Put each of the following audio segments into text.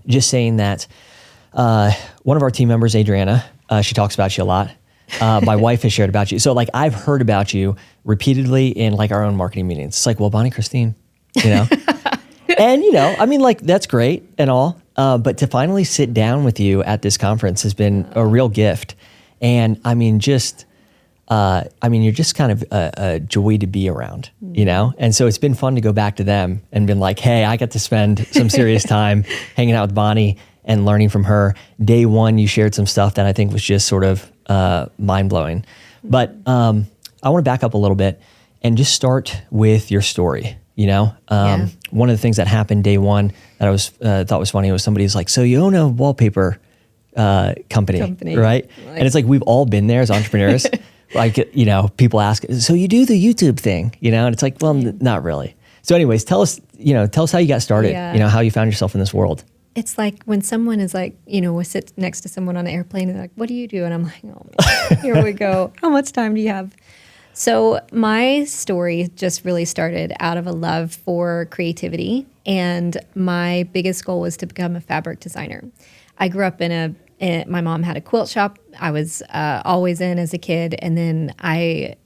just saying that one of our team members, Adriana, she talks about you a lot. My wife has shared about you. So like I've heard about you repeatedly in like our own marketing meetings. It's like, well, Bonnie Christine, you know, and you know, I mean like that's great and all. But to finally sit down with you at this conference has been a real gift. And I mean, you're just kind of a joy to be around, you know? And so it's been fun to go back to them and been like, hey, I got to spend some serious time hanging out with Bonnie and learning from her. Day one, you shared some stuff that I think was just sort of mind-blowing. But I want to back up a little bit and just start with your story, you know? One of the things that happened day one that I thought was funny was somebody's like, so you own a wallpaper company, right? And it's like, we've all been there as entrepreneurs. Like, you know, people ask, so you do the YouTube thing, you know? And it's like, well, not really. So anyways, tell us how you got started, you know, how you found yourself in this world. It's like when someone is like, you know, we sit next to someone on an airplane and they're like, what do you do? And I'm like, oh, man, here we go. How much time do you have? So my story just really started out of a love for creativity. And my biggest goal was to become a fabric designer. I grew up my mom had a quilt shop. I was always in as a kid. And then I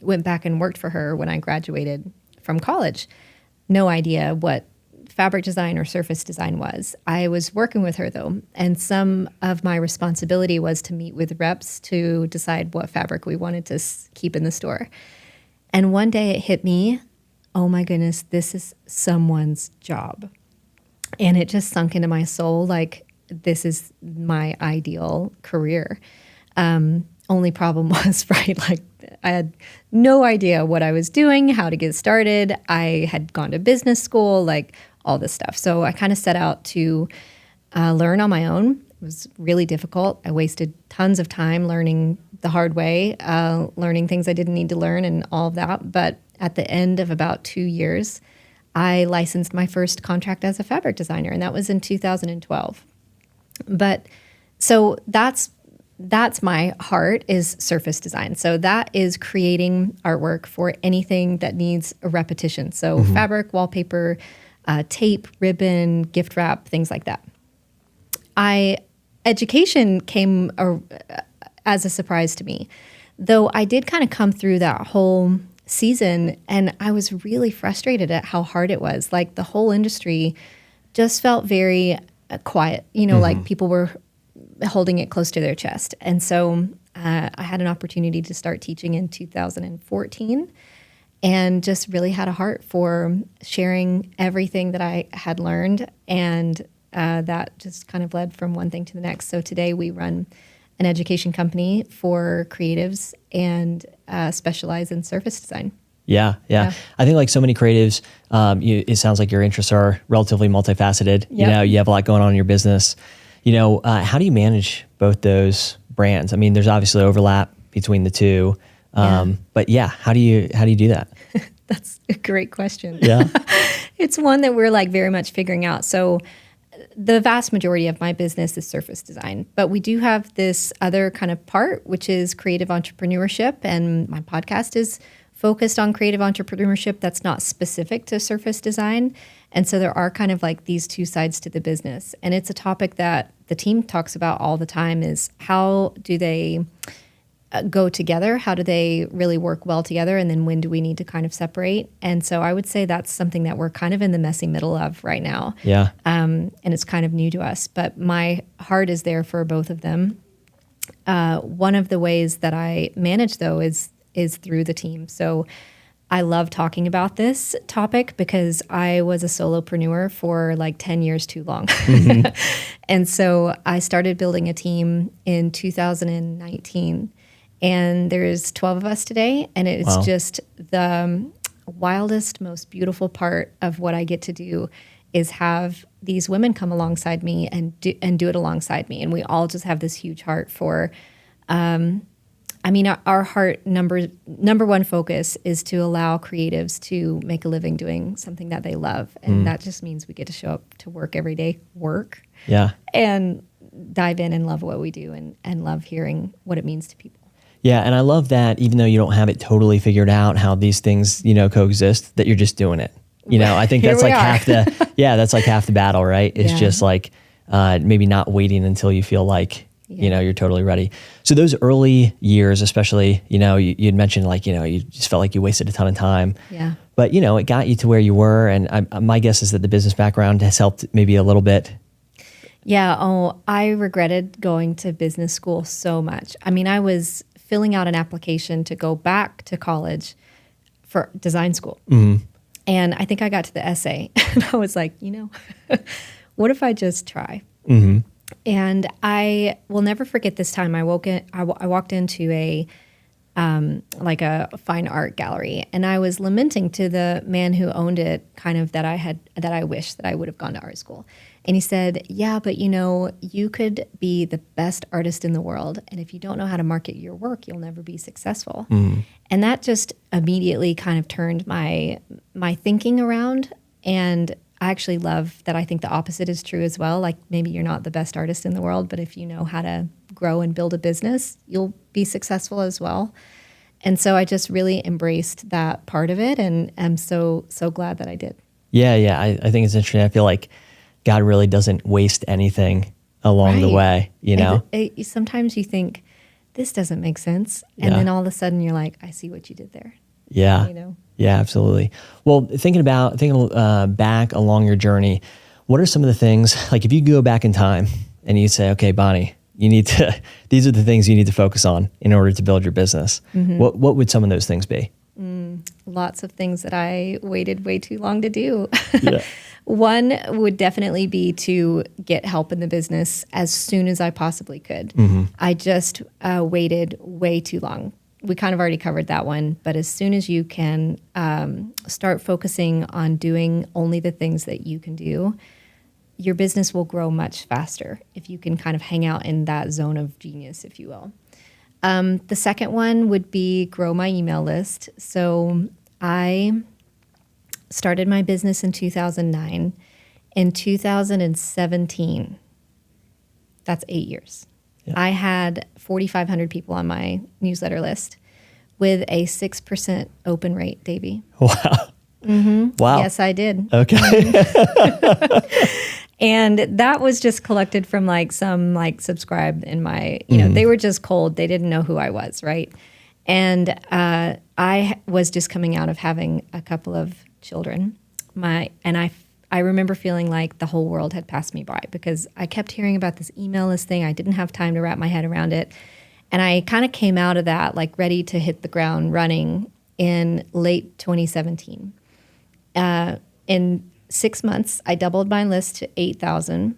went back and worked for her when I graduated from college. No idea what fabric design or surface design was. I was working with her though. And some of my responsibility was to meet with reps to decide what fabric we wanted to keep in the store. And one day it hit me, oh my goodness, this is someone's job. And it just sunk into my soul like, this is my ideal career. Only problem was, right, like I had no idea what I was doing, how to get started. I had gone to business school, like all this stuff. So I kind of set out to learn on my own. It was really difficult. I wasted tons of time learning the hard way, learning things I didn't need to learn and all of that. But at the end of about 2 years, I licensed my first contract as a fabric designer, and that was in 2012. But so that's my heart is surface design. So that is creating artwork for anything that needs a repetition. So fabric, wallpaper, tape, ribbon, gift wrap, things like that. Education came as a surprise to me, though I did kind of come through that whole season and I was really frustrated at how hard it was. Like the whole industry just felt very quiet, you know, like people were holding it close to their chest. And so I had an opportunity to start teaching in 2014 and just really had a heart for sharing everything that I had learned. And that just kind of led from one thing to the next. So today we run an education company for creatives and specialize in surface design. Yeah. I think like so many creatives, it sounds like your interests are relatively multifaceted. You know, you have a lot going on in your business. You know, how do you manage both those brands? I mean, there's obviously overlap between the two, but how do you do that? That's a great question. Yeah, it's one that we're like very much figuring out. So the vast majority of my business is surface design, but we do have this other kind of part, which is creative entrepreneurship, and my podcast is focused on creative entrepreneurship that's not specific to surface design. And so there are kind of like these two sides to the business. And it's a topic that the team talks about all the time is how do they go together? How do they really work well together? And then when do we need to kind of separate? And so I would say that's something that we're kind of in the messy middle of right now. Yeah. And it's kind of new to us, but my heart is there for both of them. One of the ways that I manage though is through the team. So I love talking about this topic because I was a solopreneur for like 10 years too long. And so I started building a team in 2019 and there's 12 of us today. And it's just the wildest, most beautiful part of what I get to do is have these women come alongside me and do it alongside me. And we all just have this huge heart for, our heart number one focus is to allow creatives to make a living doing something that they love. And that just means we get to show up to work every day, and dive in and love what we do and love hearing what it means to people. Yeah. And I love that even though you don't have it totally figured out how these things, coexist, that you're just doing it. I think that's like Yeah, that's like half the battle, right? It's Yeah. just like maybe not waiting until you feel like, Yeah. you're totally ready. So those early years, especially, you'd mentioned like, you just felt like you wasted a ton of time. Yeah. But, it got you to where you were. And my guess is that the business background has helped maybe a little bit. Yeah. Oh, I regretted going to business school so much. I mean, I was filling out an application to go back to college for design school. Mm-hmm. And I think I got to the essay and I was like, what if I just try? Mm-hmm. And I will never forget this time. I walked into a fine art gallery, and I was lamenting to the man who owned it, kind of that I wish that I would have gone to art school. And he said, "Yeah, but you could be the best artist in the world, and if you don't know how to market your work, you'll never be successful." Mm. And that just immediately kind of turned my thinking around. And I actually love that. I think the opposite is true as well. Like maybe you're not the best artist in the world, but if you know how to grow and build a business, you'll be successful as well. And so I just really embraced that part of it, and I'm so glad that I did. Yeah, yeah. I think it's interesting. I feel like God really doesn't waste anything along the way, Sometimes you think, this doesn't make sense. And then all of a sudden you're like, I see what you did there. Yeah. Yeah, absolutely. Well, thinking back along your journey, what are some of the things, like if you go back in time and you say, okay, Bonnie, these are the things you need to focus on in order to build your business. Mm-hmm. What would some of those things be? Lots of things that I waited way too long to do. Yeah. One would definitely be to get help in the business as soon as I possibly could. Mm-hmm. I just waited way too long. We kind of already covered that one, but as soon as you can start focusing on doing only the things that you can do, your business will grow much faster if you can kind of hang out in that zone of genius, if you will. The second one would be grow my email list. So I started my business in 2009. In 2017, that's 8 years. Yeah. I had 4,500 people on my newsletter list with a 6% open rate, Davey. Wow. Mm-hmm. Wow. Yes, I did. Okay. And that was just collected from some subscribe in my, they were just cold. They didn't know who I was, right? And I was just coming out of having a couple of children. I remember feeling like the whole world had passed me by because I kept hearing about this email list thing. I didn't have time to wrap my head around it. And I kind of came out of that ready to hit the ground running in late 2017. In 6 months, I doubled my list to 8,000,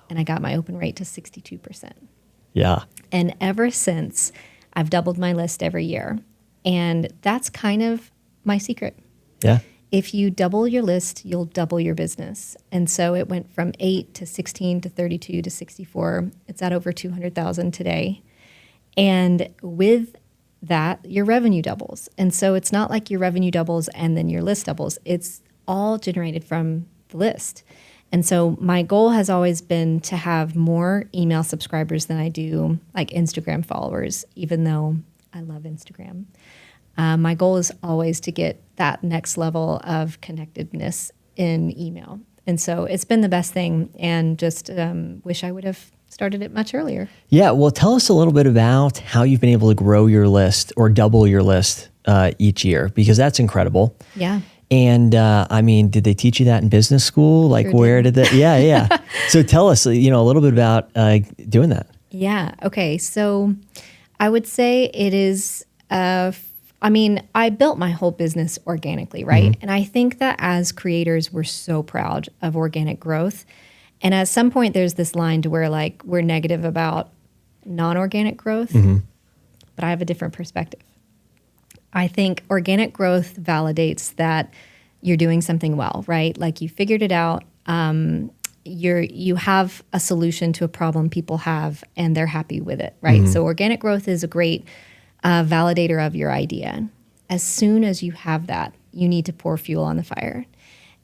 and I got my open rate to 62%. Yeah. And ever since, I've doubled my list every year. And that's kind of my secret. Yeah. If you double your list, you'll double your business. And so it went from 8 to 16 to 32 to 64. It's at over 200,000 today. And with that, your revenue doubles. And so it's not like your revenue doubles and then your list doubles. It's all generated from the list. And so my goal has always been to have more email subscribers than I do Instagram followers, even though I love Instagram. My goal is always to get that next level of connectedness in email. And so it's been the best thing, and just wish I would have started it much earlier. Yeah, well, tell us a little bit about how you've been able to grow your list or double your list each year, because that's incredible. Yeah. And did they teach you that in business school? Sure where did. did that? Yeah. So tell us, a little bit about doing that. Yeah. Okay. So I would say it is, I built my whole business organically, right? Mm-hmm. And I think that as creators, we're so proud of organic growth. And at some point, there's this line to where we're negative about non-organic growth, mm-hmm. but I have a different perspective. I think organic growth validates that you're doing something well, right? You figured it out. You have a solution to a problem people have, and they're happy with it, right? Mm-hmm. So organic growth is a great validator of your idea. As soon as you have that, you need to pour fuel on the fire.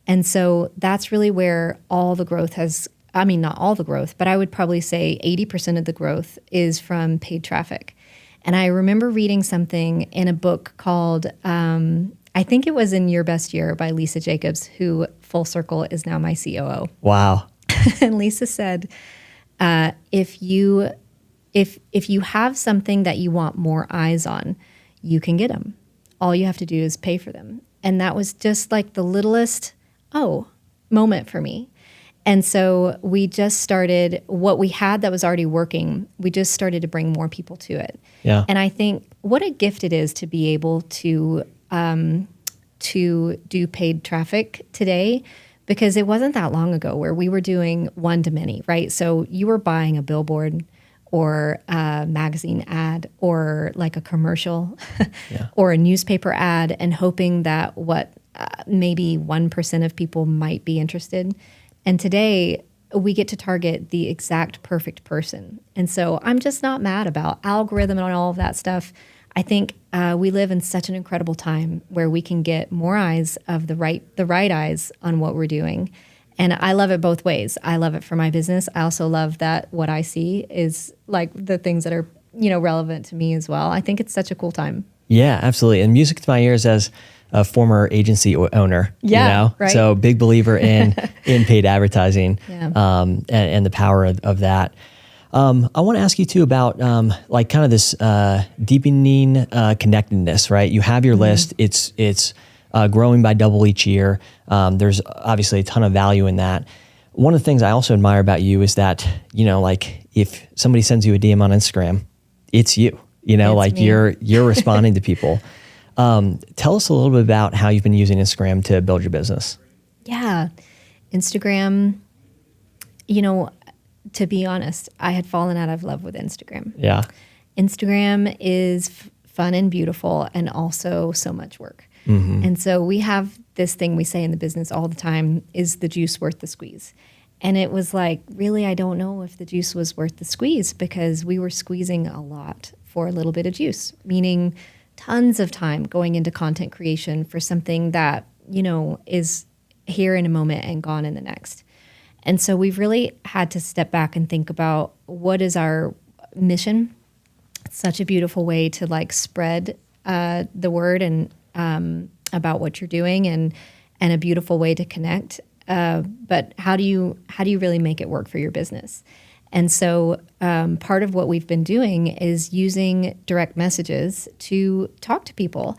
And so that's really where all the growth not all the growth, but I would probably say 80% of the growth is from paid traffic. And I remember reading something in a book called I think it was In Your Best Year by Lisa Jacobs, who full circle is now my COO. Wow. And Lisa said, if you have something that you want more eyes on, you can get them. All you have to do is pay for them. And that was just like the littlest moment for me. And so we just started what we had that was already working. We just started to bring more people to it. Yeah. And I think what a gift it is to be able to do paid traffic today, because it wasn't that long ago where we were doing one to many, right? So you were buying a billboard or a magazine ad or like a commercial or a newspaper ad and hoping that maybe 1% of people might be interested. And today we get to target the exact perfect person. And so I'm just not mad about algorithm and all of that stuff. I think we live in such an incredible time where we can get more eyes of the right eyes on what we're doing. And I love it both ways. I love it for my business. I also love that what I see is like the things that are, relevant to me as well. I think it's such a cool time. Yeah, absolutely. And music to my ears as a former agency owner, right. So big believer in paid advertising, and the power of that. I want to ask you too about like kind of this deepening connectedness, right? You have your list. It's growing by double each year. There's obviously a ton of value in that. One of the things I also admire about you is that, like if somebody sends you a DM on Instagram, it's you, like me. You're responding to people. Tell us a little bit about how you've been using Instagram to build your business. Yeah. Instagram, to be honest, I had fallen out of love with Instagram. Yeah. Instagram is fun and beautiful and also so much work. Mm-hmm. And so we have this thing we say in the business all the time, is the juice worth the squeeze? And it was like, really, I don't know if the juice was worth the squeeze, because we were squeezing a lot for a little bit of juice, meaning tons of time going into content creation for something that, is here in a moment and gone in the next. And so we've really had to step back and think about what is our mission. It's such a beautiful way to like spread the word and about what you're doing, and a beautiful way to connect. But how do you really make it work for your business? And so part of what we've been doing is using direct messages to talk to people.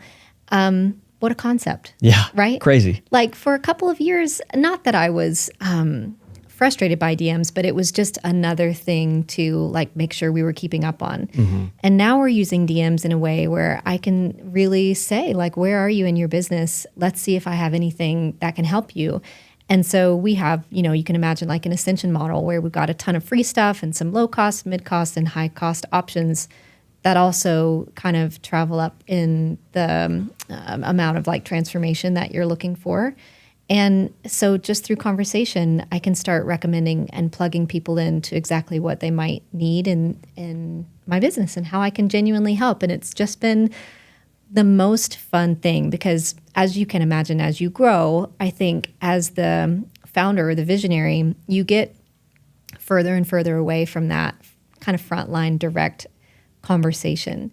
What a concept. Yeah. Right? Crazy. Like for a couple of years, not that I was frustrated by DMs, but it was just another thing to like make sure we were keeping up on. Mm-hmm. And now we're using DMs in a way where I can really say like, where are you in your business? Let's see if I have anything that can help you. And so we have, you can imagine like an ascension model where we've got a ton of free stuff and some low cost, mid cost, and high cost options that also kind of travel up in the amount of like transformation that you're looking for. And so just through conversation, I can start recommending and plugging people into exactly what they might need in my business and how I can genuinely help. And it's just been the most fun thing, because as you can imagine, as you grow, I think as the founder or the visionary, you get further and further away from that kind of frontline direct conversation.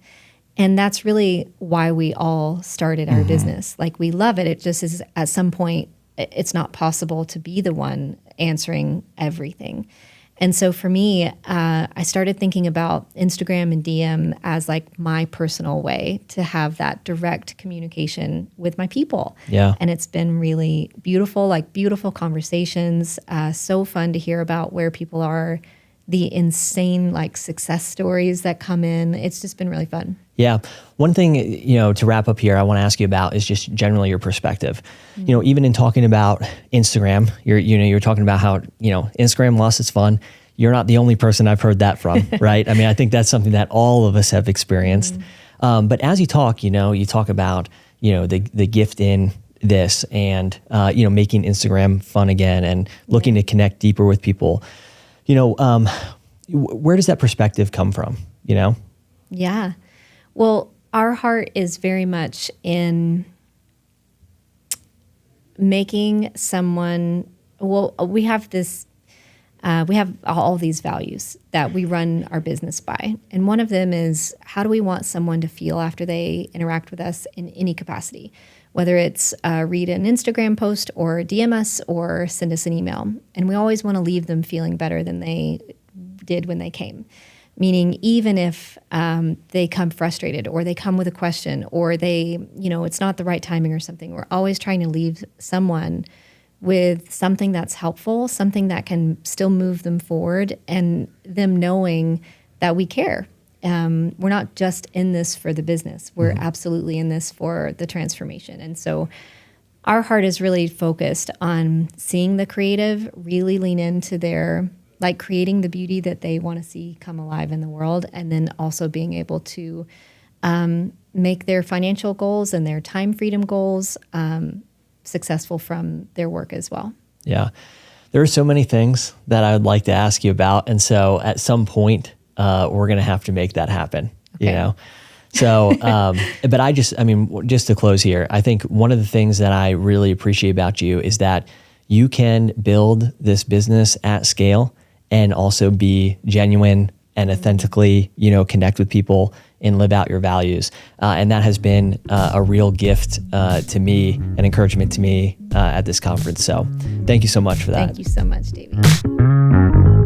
And that's really why we all started our business. Like we love it. It just is at some point, it's not possible to be the one answering everything. And so for me, I started thinking about Instagram and DM as like my personal way to have that direct communication with my people. Yeah. And it's been really beautiful, like beautiful conversations, so fun to hear about where people are, the insane like success stories that come in. It's just been really fun. Yeah. One thing, to wrap up here, I want to ask you about is just generally your perspective. Mm-hmm. Even in talking about Instagram, you're talking about how, Instagram lost its fun. You're not the only person I've heard that from, right? I mean, I think that's something that all of us have experienced. Mm-hmm. But as you talk, you talk about, the gift in this and, making Instagram fun again and looking to connect deeper with people. Where does that perspective come from, Yeah. Well, our heart is very much in making someone, we have this we have all these values that we run our business by. And one of them is, how do we want someone to feel after they interact with us in any capacity? Whether it's read an Instagram post or DM us or send us an email. And we always want to leave them feeling better than they did when they came. Meaning, even if they come frustrated or they come with a question or it's not the right timing or something, we're always trying to leave someone with something that's helpful, something that can still move them forward, and them knowing that we care. We're not just in this for the business. We're absolutely in this for the transformation. And so our heart is really focused on seeing the creative really lean into their, like, creating the beauty that they want to see come alive in the world, and then also being able to make their financial goals and their time freedom goals successful from their work as well. Yeah. There are so many things that I would like to ask you about. And so at some point, we're going to have to make that happen, Okay. So, but just to close here, I think one of the things that I really appreciate about you is that you can build this business at scale and also be genuine and authentically, connect with people and live out your values. And that has been a real gift to me, an encouragement to me at this conference. So thank you so much for that. Thank you so much, Davey.